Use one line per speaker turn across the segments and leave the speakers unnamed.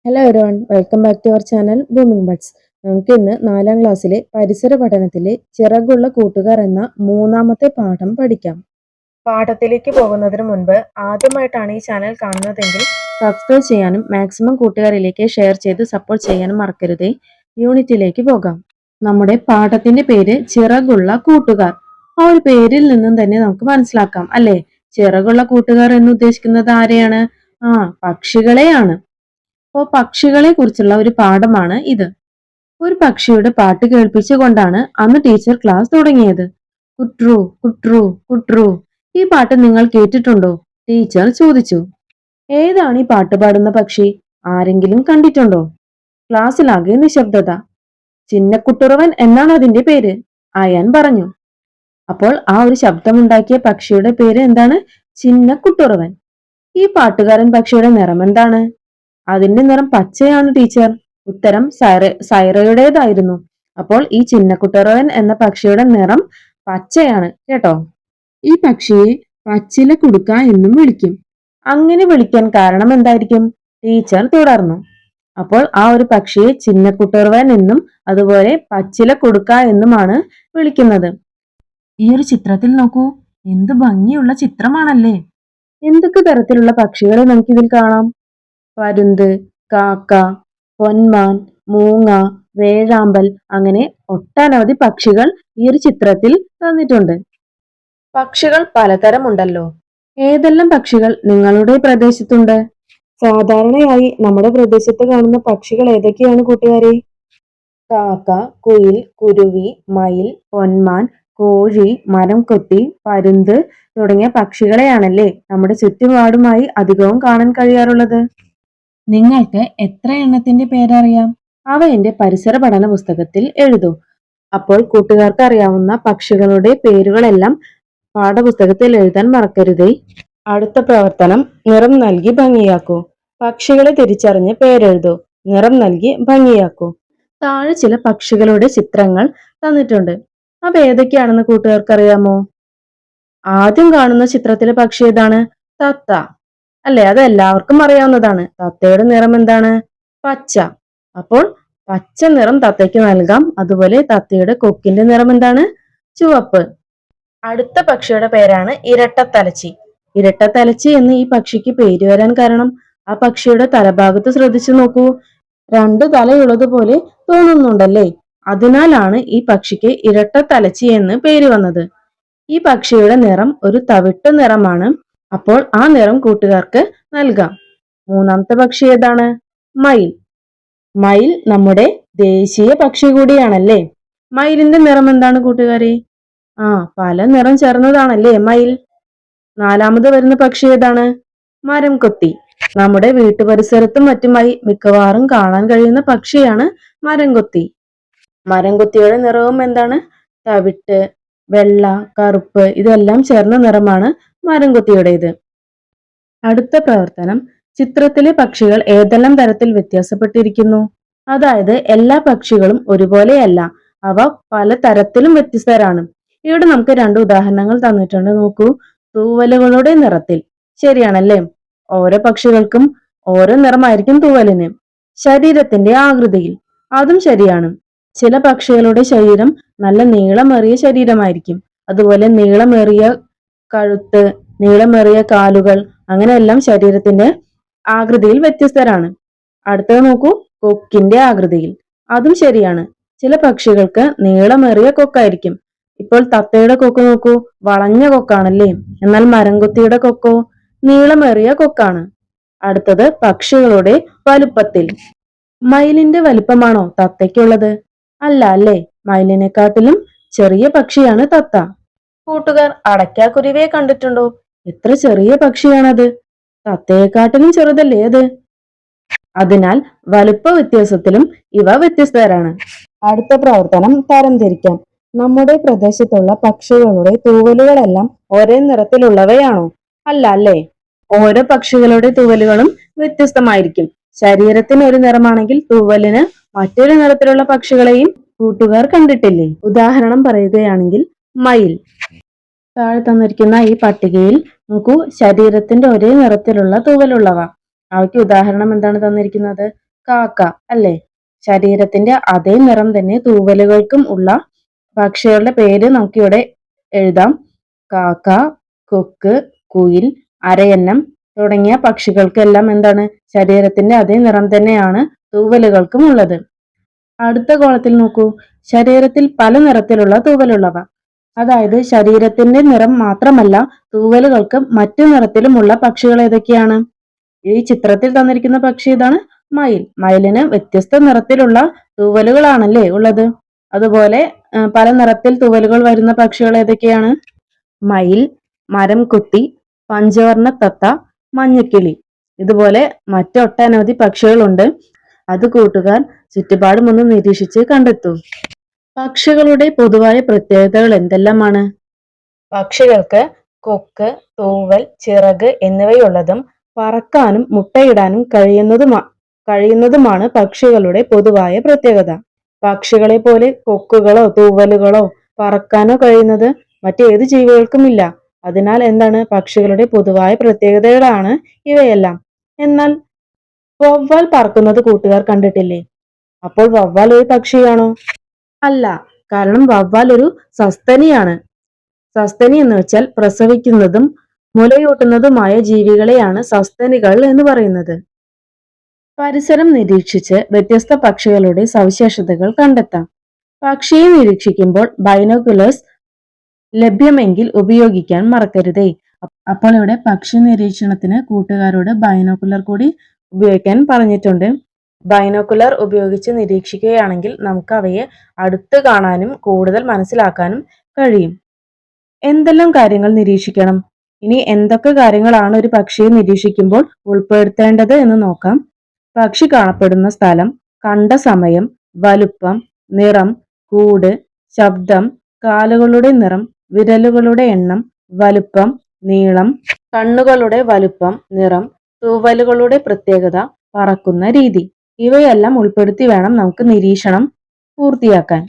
Hello everyone, welcome back to our channel booming buds. നമുക്ക് ഇന്ന് 4ാം ക്ലാസ്സിലെ പരിസര പഠനത്തിലെ ചിറകുള്ള കൂട്ടുകാർ എന്ന 3ാമത്തെ പാഠം പഠിക്കാം. പാഠത്തിലേക്ക് പോകുന്നതിന് മുൻപ് ആദ്യമായിട്ടാണ് ഈ ചാനൽ കാണുന്നതെങ്കിൽ സബ്സ്ക്രൈബ് ചെയ്യാനും മാക്സിമം കൂട്ടുകാരിലേക്ക് ഷെയർ ചെയ്ത് സപ്പോർട്ട് ചെയ്യാനും മറക്കരുതേ. യൂണിറ്റിലേക്ക് പോകാം. നമ്മുടെ പാഠത്തിന്റെ പേര് ചിറകുള്ള കൂട്ടുകാർ. ആ ഒരു പേരിൽ നിന്നും തന്നെ നമുക്ക് മനസ്സിലാക്കാം അല്ലെ, ചിറകുള്ള കൂട്ടുകാർ എന്ന് ഉദ്ദേശിക്കുന്നത് ആരെയാണ്? പക്ഷികളെയാണ്. അപ്പോൾ പക്ഷികളെ കുറിച്ചുള്ള ഒരു പാഠമാണ് ഇത്. ഒരു പക്ഷിയുടെ പാട്ട് കേൾപ്പിച്ചുകൊണ്ടാണ് അന്ന് ടീച്ചർ ക്ലാസ് തുടങ്ങിയത്. കുട്രു കുട്രു കുട്രു. ഈ പാട്ട് നിങ്ങൾ കേട്ടിട്ടുണ്ടോ? ടീച്ചർ ചോദിച്ചു. ഏതാണ് ഈ പാട്ട് പാടുന്ന പക്ഷി? ആരെങ്കിലും കണ്ടിട്ടുണ്ടോ? ക്ലാസ്സിലാകെ നിശബ്ദത. ചിന്നക്കുട്ടുറവൻ എന്നാണ് അതിന്റെ പേര്, അയാൻ പറഞ്ഞു. അപ്പോൾ ആ ഒരു ശബ്ദമുണ്ടാക്കിയ പക്ഷിയുടെ പേര് എന്താണ്? ചിന്നക്കുട്ടുറവൻ. ഈ പാട്ടുകാരൻ പക്ഷിയുടെ നിറം എന്താണ്? അതിന്റെ നിറം പച്ചയാണ് ടീച്ചർ. ഉത്തരം സൈറയുടേതായിരുന്നു. അപ്പോൾ ഈ ചിന്നക്കുട്ടറവൻ എന്ന പക്ഷിയുടെ നിറം പച്ചയാണ് കേട്ടോ. ഈ പക്ഷിയെ പച്ചില കുടുക്ക എന്നും വിളിക്കും. അങ്ങനെ വിളിക്കാൻ കാരണം എന്തായിരിക്കും? ടീച്ചർ തുടർന്നു. അപ്പോൾ ആ ഒരു പക്ഷിയെ ചിന്നക്കുട്ടറവൻ എന്നും അതുപോലെ പച്ചില കുടുക്ക എന്നുമാണ് വിളിക്കുന്നത്. ഈ ഒരു ചിത്രത്തിൽ നോക്കൂ, എന്ത് ഭംഗിയുള്ള ചിത്രമാണല്ലേ. എന്തൊക്കെ തരത്തിലുള്ള പക്ഷികളെ നമുക്കിതിൽ കാണാം? പരുന്ത്, കാക്ക, പൊന്മാൻ, മൂങ്ങ, വേഴാമ്പൽ, അങ്ങനെ ഒട്ടനവധി പക്ഷികൾ ഈ ഒരു ചിത്രത്തിൽ തന്നിട്ടുണ്ട്. പക്ഷികൾ പലതരമുണ്ടല്ലോ. ഏതെല്ലാം പക്ഷികൾ നിങ്ങളുടെ പ്രദേശത്തുണ്ട്? സാധാരണയായി നമ്മുടെ പ്രദേശത്ത് കാണുന്ന പക്ഷികൾ ഏതൊക്കെയാണ് കൂട്ടുകാരെ? കാക്ക, കുയിൽ, കുരുവി, മയിൽ, പൊന്മാൻ, കോഴി, മരം കൊത്തി, പരുന്ത് തുടങ്ങിയ പക്ഷികളെയാണല്ലേ നമ്മുടെ ചുറ്റുപാടുമായി അധികവും കാണാൻ കഴിയാറുള്ളത്. നിങ്ങൾക്ക് എത്ര എണ്ണത്തിന്റെ പേരറിയാം? അവ എന്റെ പരിസര പഠന പുസ്തകത്തിൽ എഴുതൂ. അപ്പോൾ കൂട്ടുകാർക്ക് അറിയാവുന്ന പക്ഷികളുടെ പേരുകളെല്ലാം പാഠപുസ്തകത്തിൽ എഴുതാൻ മറക്കരുതേ. അടുത്ത പ്രവർത്തനം നിറം നൽകി ഭംഗിയാക്കൂ. പക്ഷികളെ തിരിച്ചറിഞ്ഞ് പേരെഴുതൂ. നിറം നൽകി ഭംഗിയാക്കൂ. താഴെ ചില പക്ഷികളുടെ ചിത്രങ്ങൾ തന്നിട്ടുണ്ട്. അവ ഏതൊക്കെയാണെന്ന് കൂട്ടുകാർക്ക് അറിയാമോ? ആദ്യം കാണുന്ന ചിത്രത്തിലെ പക്ഷി ഏതാണ്? തത്ത അല്ലെ, അത് എല്ലാവർക്കും അറിയാവുന്നതാണ്. തത്തയുടെ നിറം എന്താണ്? പച്ച. അപ്പോൾ പച്ച നിറം തത്തയ്ക്ക് നൽകാം. അതുപോലെ തത്തയുടെ കൊക്കിന്റെ നിറം എന്താണ്? ചുവപ്പ്. അടുത്ത പക്ഷിയുടെ പേരാണ് ഇരട്ടത്തലച്ചി. ഇരട്ടത്തലച്ചി എന്ന് ഈ പക്ഷിക്ക് പേര് വരാൻ കാരണം ആ പക്ഷിയുടെ തലഭാഗത്ത് ശ്രദ്ധിച്ചു നോക്കൂ, 2 തലയുള്ളതുപോലെ തോന്നുന്നുണ്ടല്ലേ. അതിനാലാണ് ഈ പക്ഷിക്ക് ഇരട്ടത്തലച്ചി എന്ന് പേര് വന്നത്. ഈ പക്ഷിയുടെ നിറം ഒരു തവിട്ട് നിറമാണ്. അപ്പോൾ ആ നിറം കൂട്ടുകാർക്ക് നൽകാം. 3ാമത്തെ പക്ഷി ഏതാണ്? മയിൽ. മയിൽ നമ്മുടെ ദേശീയ പക്ഷി കൂടിയാണല്ലേ. മയിലിന്റെ നിറം എന്താണ് കൂട്ടുകാരെ? പല നിറം ചേർന്നതാണല്ലേ മയിൽ. 4ാമത് വരുന്ന പക്ഷി ഏതാണ്? മരം കൊത്തി. നമ്മുടെ വീട്ടുപരിസരത്തും മറ്റുമായി മിക്കവാറും കാണാൻ കഴിയുന്ന പക്ഷിയാണ് മരം കൊത്തി. മരം കൊത്തിയുടെ നിറവും എന്താണ്? തവിട്ട്, വെള്ള, കറുപ്പ് ഇതെല്ലാം ചേർന്ന നിറമാണ് മരം കൊത്തിയുടേത്. അടുത്ത പ്രവർത്തനം, ചിത്രത്തിലെ പക്ഷികൾ ഏതെല്ലാം തരത്തിൽ വ്യത്യാസപ്പെട്ടിരിക്കുന്നു? അതായത് എല്ലാ പക്ഷികളും ഒരുപോലെയല്ല, അവ പല തരത്തിലും വ്യത്യസ്തരാണ്. ഇവിടെ നമുക്ക് 2 ഉദാഹരണങ്ങൾ തന്നിട്ടുണ്ട്. നോക്കൂ, തൂവലുകളുടെ നിറത്തിൽ. ശരിയാണല്ലേ. ഓരോ പക്ഷികൾക്കും ഓരോ നിറമായിരിക്കും തൂവലിന്. ശരീരത്തിന്റെ ആകൃതിയിൽ, അതും ശരിയാണ്. ചില പക്ഷികളുടെ ശരീരം നല്ല നീളമേറിയ ശരീരമായിരിക്കും. അതുപോലെ നീളമേറിയ കഴുത്ത്, നീളമേറിയ കാലുകൾ, അങ്ങനെയെല്ലാം ശരീരത്തിന്റെ ആകൃതിയിൽ വ്യത്യസ്തരാണ്. അടുത്തത് നോക്കൂ, കൊക്കിന്റെ ആകൃതിയിൽ, അതും ശരിയാണ്. ചില പക്ഷികൾക്ക് നീളമേറിയ കൊക്കായിരിക്കും. ഇപ്പോൾ തത്തയുടെ കൊക്ക് നോക്കൂ, വളഞ്ഞ കൊക്കാണല്ലേ. എന്നാൽ മരംകൊത്തിയുടെ കൊക്കോ നീളമേറിയ കൊക്കാണ്. അടുത്തത് പക്ഷികളുടെ വലുപ്പത്തിൽ. മയിലിന്റെ വലുപ്പമാണോ തത്തയ്ക്കുള്ളത്? അല്ല അല്ലേ. മയിലിനെക്കാട്ടിലും ചെറിയ പക്ഷിയാണ് തത്ത. കൂട്ടുകാർ അടയ്ക്കാക്കുരുവിയെ കണ്ടിട്ടുണ്ടോ? എത്ര ചെറിയ പക്ഷിയാണത്. തത്തയെക്കാട്ടിലും ചെറുതല്ലേ അത്. അതിനാൽ വലുപ്പ വ്യത്യാസത്തിലും ഇവ വ്യത്യസ്തരാണ്. അടുത്ത പ്രവർത്തനം തരംതിരിക്കാം. നമ്മുടെ പ്രദേശത്തുള്ള പക്ഷികളുടെ തൂവലുകളെല്ലാം ഒരേ നിറത്തിലുള്ളവയാണോ? അല്ല അല്ലേ. ഓരോ പക്ഷികളുടെ തൂവലുകളും വ്യത്യസ്തമായിരിക്കും. ശരീരത്തിന് ഒരു നിറമാണെങ്കിൽ തൂവലിന് മറ്റൊരു നിറത്തിലുള്ള പക്ഷികളെയും കൂട്ടുകാർ കണ്ടിട്ടില്ലേ? ഉദാഹരണം പറയുകയാണെങ്കിൽ മയിൽ. താഴെ തന്നിരിക്കുന്ന ഈ പട്ടികയിൽ നോക്കൂ, ശരീരത്തിന്റെ ഒരേ നിറത്തിലുള്ള തൂവലുള്ളവ. അവയ്ക്ക് ഉദാഹരണം എന്താണ് തന്നിരിക്കുന്നത്? കാക്ക അല്ലേ? ശരീരത്തിന്റെ അതേ നിറം തന്നെ തൂവലുകൾക്കും ഉള്ള പക്ഷികളുടെ പേര് നമുക്കിവിടെ എഴുതാം. കാക്ക, കൊക്ക്, കുയിൽ, അരയന്നം തുടങ്ങിയ പക്ഷികൾക്കെല്ലാം എന്താണ് ശരീരത്തിന്റെ അതേ നിറം തന്നെയാണ് തൂവലുകൾക്കും ഉള്ളത്. അടുത്ത കോളത്തിൽ നോക്കൂ, ശരീരത്തിൽ പല നിറത്തിലുള്ള തൂവലുള്ളവ. അതായത് ശരീരത്തിന്റെ നിറം മാത്രമല്ല തൂവലുകൾക്ക് മറ്റു നിറത്തിലുമുള്ള പക്ഷികൾ ഏതൊക്കെയാണ്? ഈ ചിത്രത്തിൽ തന്നിരിക്കുന്ന പക്ഷി ഇതാണ് മയിൽ. മയിലിന് വ്യത്യസ്ത നിറത്തിലുള്ള തൂവലുകളാണല്ലേ ഉള്ളത്. അതുപോലെ പല നിറത്തിൽ തൂവലുകൾ വരുന്ന പക്ഷികൾ ഏതൊക്കെയാണ്? മയിൽ, മരം കൊത്തി, പഞ്ചവർണ്ണ തത്ത, മഞ്ഞക്കിളി. ഇതുപോലെ മറ്റൊട്ടനവധി പക്ഷികളുണ്ട്. അത് കൂട്ടുകാർ ചുറ്റുപാടും ഒന്ന് നിരീക്ഷിച്ച് കണ്ടെത്തൂ. പക്ഷികളുടെ പൊതുവായ പ്രത്യേകതകൾ എന്തെല്ലാമാണ്? പക്ഷികൾക്ക് കൊക്ക്, തൂവൽ, ചിറക് എന്നിവയുള്ളതും പറക്കാനും മുട്ടയിടാനും കഴിയുന്നതുമാണ് പക്ഷികളുടെ പൊതുവായ പ്രത്യേകത. പക്ഷികളെ പോലെ കൊക്കുകളോ തൂവലുകളോ പറക്കാനോ കഴിയുന്നത് മറ്റേത് ജീവികൾക്കുമില്ല. അതിനാൽ എന്താണ് പക്ഷികളുടെ പൊതുവായ പ്രത്യേകതകളാണ് ഇവയെല്ലാം. എന്നാൽ വവ്വാൽ പറക്കുന്നത് കൂട്ടുകാർ കണ്ടിട്ടില്ലേ? അപ്പോൾ വവ്വാൽ ഒരു പക്ഷിയാണോ? അല്ല, കാരണം വവ്വാൽ ഒരു സസ്തനിയാണ്. സസ്തനി എന്ന് വെച്ചാൽ പ്രസവിക്കുന്നതും മുലയൂട്ടുന്നതുമായ ജീവികളെയാണ് സസ്തനികൾ എന്ന് പറയുന്നത്. പരിസരം നിരീക്ഷിച്ച് വ്യത്യസ്ത പക്ഷികളുടെ സവിശേഷതകൾ കണ്ടെത്താം. പക്ഷിയെ നിരീക്ഷിക്കുമ്പോൾ ബൈനോക്കുലേഴ്സ് ലഭ്യമെങ്കിൽ ഉപയോഗിക്കാൻ മറക്കരുതേ. അപ്പോൾ ഇവിടെ പക്ഷി നിരീക്ഷണത്തിന് കൂട്ടുകാരോട് ബൈനോക്കുലർ കൂടി ഉപയോഗിക്കാൻ പറഞ്ഞിട്ടുണ്ട്. ബൈനോക്കുലർ ഉപയോഗിച്ച് നിരീക്ഷിക്കുകയാണെങ്കിൽ നമുക്ക് അവയെ അടുത്ത് കാണാനും കൂടുതൽ മനസ്സിലാക്കാനും കഴിയും. എന്തെല്ലാം കാര്യങ്ങൾ നിരീക്ഷിക്കണം? ഇനി എന്തൊക്കെ കാര്യങ്ങളാണ് ഒരു പക്ഷിയെ നിരീക്ഷിക്കുമ്പോൾ ഉൾപ്പെടുത്തേണ്ടത് എന്ന് നോക്കാം. പക്ഷി കാണപ്പെടുന്ന സ്ഥലം, കണ്ട സമയം, വലുപ്പം, നിറം, കൂട്, ശബ്ദം, കാലുകളുടെ നിറം, വിരലുകളുടെ എണ്ണം, വലുപ്പം, നീളം, കണ്ണുകളുടെ വലുപ്പം, നിറം, തൂവലുകളുടെ പ്രത്യേകത, പറക്കുന്ന രീതി ഇവയെല്ലാം ഉൾപ്പെടുത്തി വേണം നമുക്ക് നിരീക്ഷണം പൂർത്തിയാക്കാൻ.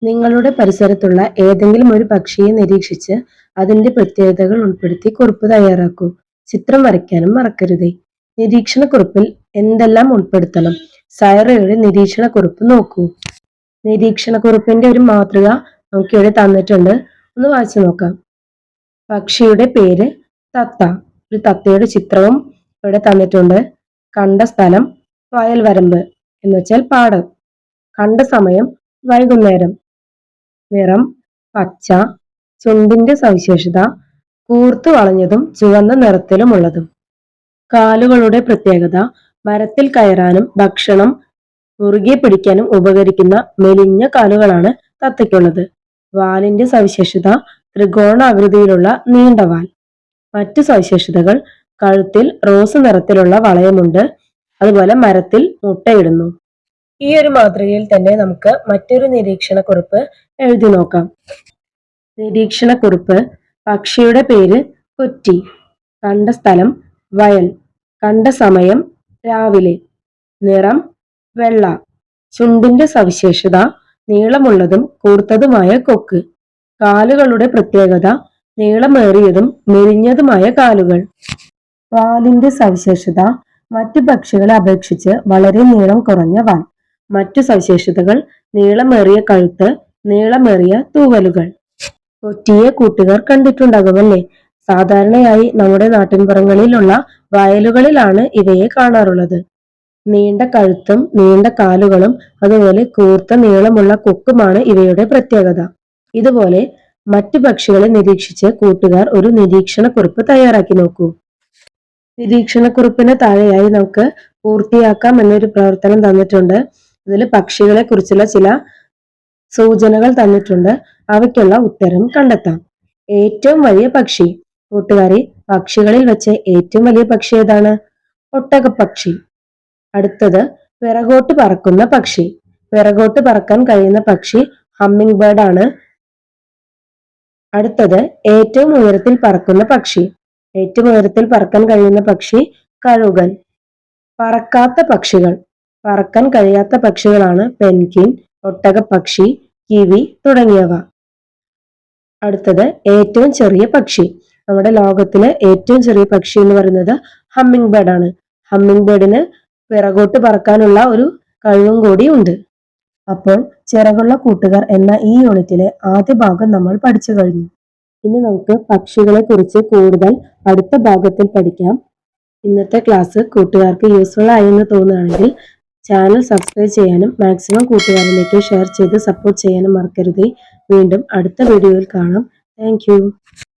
നിങ്ങളുടെ പരിസരത്തുള്ള ഏതെങ്കിലും ഒരു പക്ഷിയെ നിരീക്ഷിച്ച് അതിന്റെ പ്രത്യേകതകൾ ഉൾപ്പെടുത്തി കുറിപ്പ് തയ്യാറാക്കൂ. ചിത്രം വരയ്ക്കാനും മറക്കരുതേ. നിരീക്ഷണക്കുറിപ്പിൽ എന്തെല്ലാം ഉൾപ്പെടുത്തണം? സൈറയുടെ നിരീക്ഷണക്കുറിപ്പ് നോക്കൂ. നിരീക്ഷണക്കുറിപ്പിന്റെ ഒരു മാതൃക നമുക്കിവിടെ തന്നിട്ടുണ്ട്. ഒന്ന് വായിച്ചു നോക്കാം. പക്ഷിയുടെ പേര് തത്ത. ഒരു തത്തയുടെ ചിത്രവും ഇവിടെ തന്നിട്ടുണ്ട്. കണ്ട സ്ഥലം വയൽവരമ്പ് എന്ന് വെച്ചാൽ പാടം. കണ്ട സമയം വൈകുന്നേരം. നിറം പച്ച. ചുണ്ടിന്റെ സവിശേഷത കൂർത്തു വളഞ്ഞതും ചുവന്ന നിറത്തിലുമുള്ളതും. കാലുകളുടെ പ്രത്യേകത മരത്തിൽ കയറാനും ഭക്ഷണം മുറുകെ പിടിക്കാനും ഉപകരിക്കുന്ന മെലിഞ്ഞ കാലുകളാണ് തത്തയ്ക്കുള്ളത്. വാലിന്റെ സവിശേഷത ത്രികോണാകൃതിയിലുള്ള നീണ്ട വാൽ. മറ്റു സവിശേഷതകൾ കഴുത്തിൽ റോസ് നിറത്തിലുള്ള വളയമുണ്ട്. അതുപോലെ മരത്തിൽ മുട്ടയിടുന്നു. ഈ ഒരു മാതൃകയിൽ തന്നെ നമുക്ക് മറ്റൊരു നിരീക്ഷണക്കുറിപ്പ് എഴുതി നോക്കാം. നിരീക്ഷണക്കുറിപ്പ്: പക്ഷിയുടെ പേര് കൊറ്റി. കണ്ട സ്ഥലം വയൽ. കണ്ട സമയം രാവിലെ. നിറം വെള്ള. ചുണ്ടിന്റെ സവിശേഷത നീളമുള്ളതും കൂർത്തതുമായ കൊക്ക്. കാലുകളുടെ പ്രത്യേകത നീളമേറിയതും മെലിഞ്ഞതുമായ കാലുകൾ. വാലിന്റെ സവിശേഷത മറ്റു പക്ഷികളെ അപേക്ഷിച്ച് വളരെ നീളം കുറഞ്ഞ വാൽ. മറ്റു സവിശേഷതകൾ നീളമേറിയ കഴുത്ത്, നീളമേറിയ തൂവലുകൾ. കൊറ്റിയെ കൂട്ടുകാർ കണ്ടിട്ടുണ്ടാകുമല്ലേ? സാധാരണയായി നമ്മുടെ നാട്ടിൻപുറങ്ങളിലുള്ള വയലുകളിലാണ് ഇവയെ കാണാറുള്ളത്. നീണ്ട കഴുത്തും നീണ്ട കാലുകളും അതുപോലെ കൂർത്ത നീളമുള്ള കൊക്കുമാണ് ഇവയുടെ പ്രത്യേകത. ഇതുപോലെ മറ്റു പക്ഷികളെ നിരീക്ഷിച്ച് കൂട്ടുകാർ ഒരു നിരീക്ഷണക്കുറിപ്പ് തയ്യാറാക്കി നോക്കൂ. നിരീക്ഷണക്കുറിപ്പിന് താഴെയായി നമുക്ക് പൂർത്തിയാക്കാം എന്നൊരു പ്രവർത്തനം തന്നിട്ടുണ്ട്. ഇതിൽ പക്ഷികളെ കുറിച്ചുള്ള ചില സൂചനകൾ തന്നിട്ടുണ്ട്. അവയ്ക്കുള്ള ഉത്തരം കണ്ടെത്താം. ഏറ്റവും വലിയ പക്ഷി. കൂട്ടുകാരെ, പക്ഷികളിൽ വെച്ച് ഏറ്റവും വലിയ പക്ഷി ഏതാണ്? ഒട്ടകപ്പക്ഷി. അടുത്തത് പിറകോട്ട് പറക്കുന്ന പക്ഷി. പിറകോട്ട് പറക്കാൻ കഴിയുന്ന പക്ഷി ഹമ്മിങ് ബേർഡ് ആണ്. അടുത്തത് ഏറ്റവും ഉയരത്തിൽ പറക്കുന്ന പക്ഷി. ഏറ്റവും ഉയരത്തിൽ പറക്കാൻ കഴിയുന്ന പക്ഷി കഴുകൻ. പറക്കാത്ത പക്ഷികൾ. പറക്കാൻ കഴിയാത്ത പക്ഷികളാണ് പെൻഗ്വിൻ, ഒട്ടകപ്പക്ഷി, കിവി തുടങ്ങിയവ. അടുത്തത് ഏറ്റവും ചെറിയ പക്ഷി. നമ്മുടെ ലോകത്തിലെ ഏറ്റവും ചെറിയ പക്ഷി എന്ന് പറയുന്നത് ഹമ്മിങ് ബേർഡ് ആണ്. ഹമ്മിങ് ബേർഡിന് പിറകോട്ട് പറക്കാനുള്ള ഒരു കഴിവും കൂടി ഉണ്ട്. അപ്പോൾ ചിറകുള്ള കൂട്ടുകാർ എന്ന ഈ യൂണിറ്റിലെ ആദ്യ ഭാഗം നമ്മൾ പഠിച്ചു കഴിഞ്ഞു. ഇനി നമുക്ക് പക്ഷികളെ കുറിച്ച് കൂടുതൽ അടുത്ത ഭാഗത്തിൽ പഠിക്കാം. ഇന്നത്തെ ക്ലാസ് കൂട്ടുകാർക്ക് യൂസ്ഫുൾ ആയെന്ന് തോന്നുകയാണെങ്കിൽ ചാനൽ സബ്സ്ക്രൈബ് ചെയ്യാനും മാക്സിമം കൂട്ടുകാരിലേക്ക് ഷെയർ ചെയ്ത് സപ്പോർട്ട് ചെയ്യാനും മറക്കരുതേ. വീണ്ടും അടുത്ത വീഡിയോയിൽ കാണാം. താങ്ക്